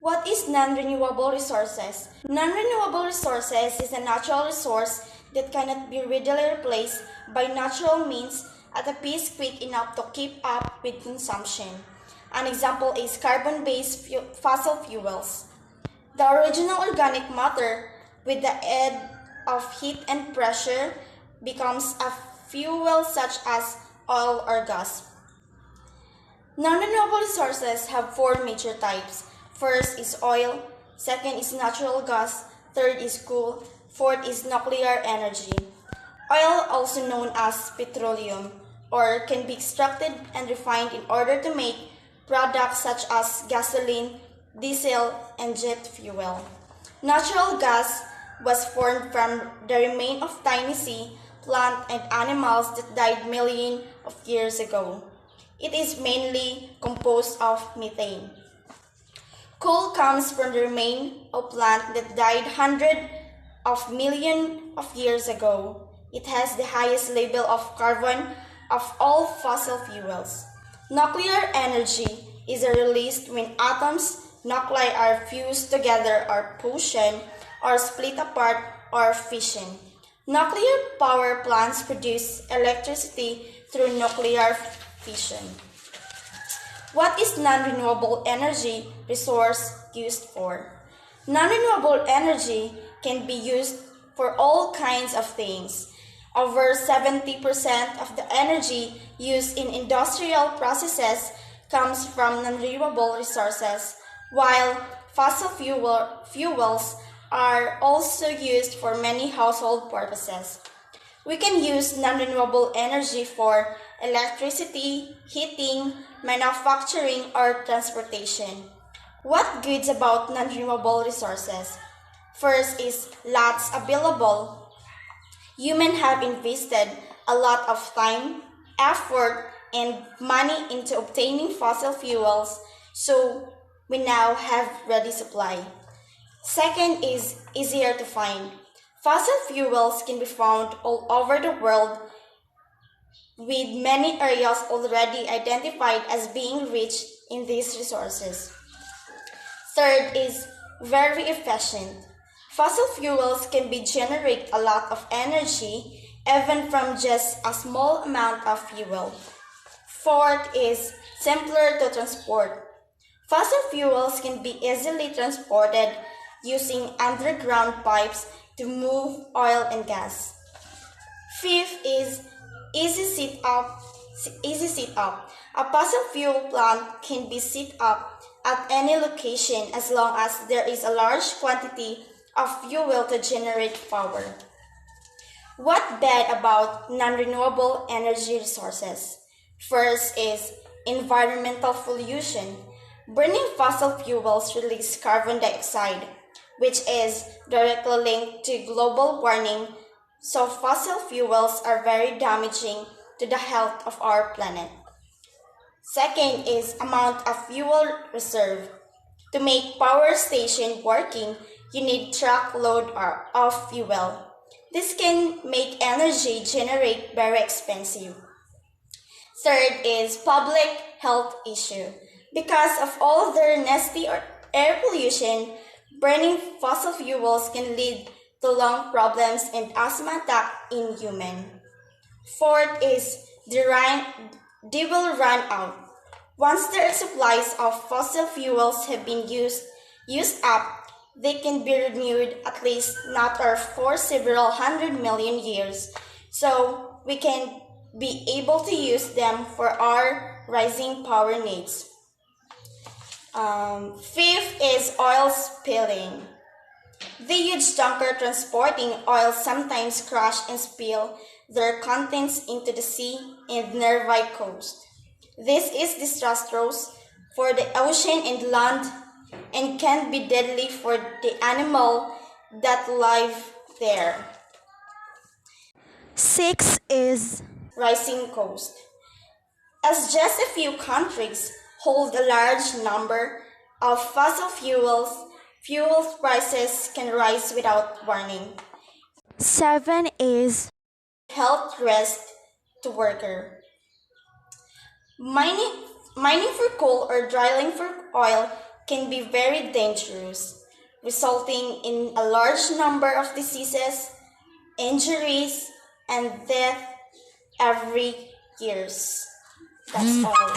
What is non-renewable resources? Non-renewable resources is a natural resource that cannot be readily replaced by natural means at a pace quick enough to keep up with consumption. An example is carbon-based fossil fuels. The original organic matter, with the aid of heat and pressure, becomes a fuel such as oil or gas. Non-renewable resources have four major types. First is oil, second is natural gas, third is coal, fourth is nuclear energy. Oil, also known as petroleum, or can be extracted and refined in order to make products such as gasoline, diesel, and jet fuel. Natural gas was formed from the remains of tiny sea, plant, and animals that died millions of years ago. It is mainly composed of methane. Coal comes from the remains of plant that died hundreds of millions of years ago. It has the highest level of carbon of all fossil fuels. Nuclear energy is released when atoms, nuclei are fused together or fusion, or split apart or fission. Nuclear power plants produce electricity through nuclear fission. What is non-renewable energy resource used for? Non-renewable energy can be used for all kinds of things. Over 70% of the energy used in industrial processes comes from non-renewable resources, while fossil fuels are also used for many household purposes. We can use non-renewable energy for electricity, heating, manufacturing, or transportation. What goods about non-renewable resources? First is lots available. Humans have invested a lot of time, effort, and money into obtaining fossil fuels, so we now have ready supply. Second is easier to find. Fossil fuels can be found all over the world, with many areas already identified as being rich in these resources. Third is very efficient. Fossil fuels can generate a lot of energy even from just a small amount of fuel. Fourth is simpler to transport. Fossil fuels can be easily transported using underground pipes to move oil and gas. Fifth is easy set up. A fossil fuel plant can be set up at any location as long as there is a large quantity of fuel to generate power. What bad about non-renewable energy resources? First is environmental pollution. Burning fossil fuels release carbon dioxide, which is directly linked to global warming, so fossil fuels are very damaging to the health of our planet. Second is amount of fuel reserve. To make power station working, you need truckload of fuel. This can make energy generate very expensive. Third is public health issue. Because of all their nasty air pollution, burning fossil fuels can lead to lung problems and asthma attack in humans. Fourth is they will run out. Once their supplies of fossil fuels have been used up, they can be renewed at least not or for several 100 million years, so we can be able to use them for our rising power needs. Fifth is oil spilling. The huge tanker transporting oil sometimes crash and spill their contents into the sea and nearby coast. This is disastrous for the ocean and land and can be deadly for the animal that live there. Six is rising cost. As just a few countries hold a large number of fossil fuels, fuel prices can rise without warning. 7 is health risk to worker. Mining for coal or drilling for oil can be very dangerous, resulting in a large number of diseases, injuries, and death every year. That's all.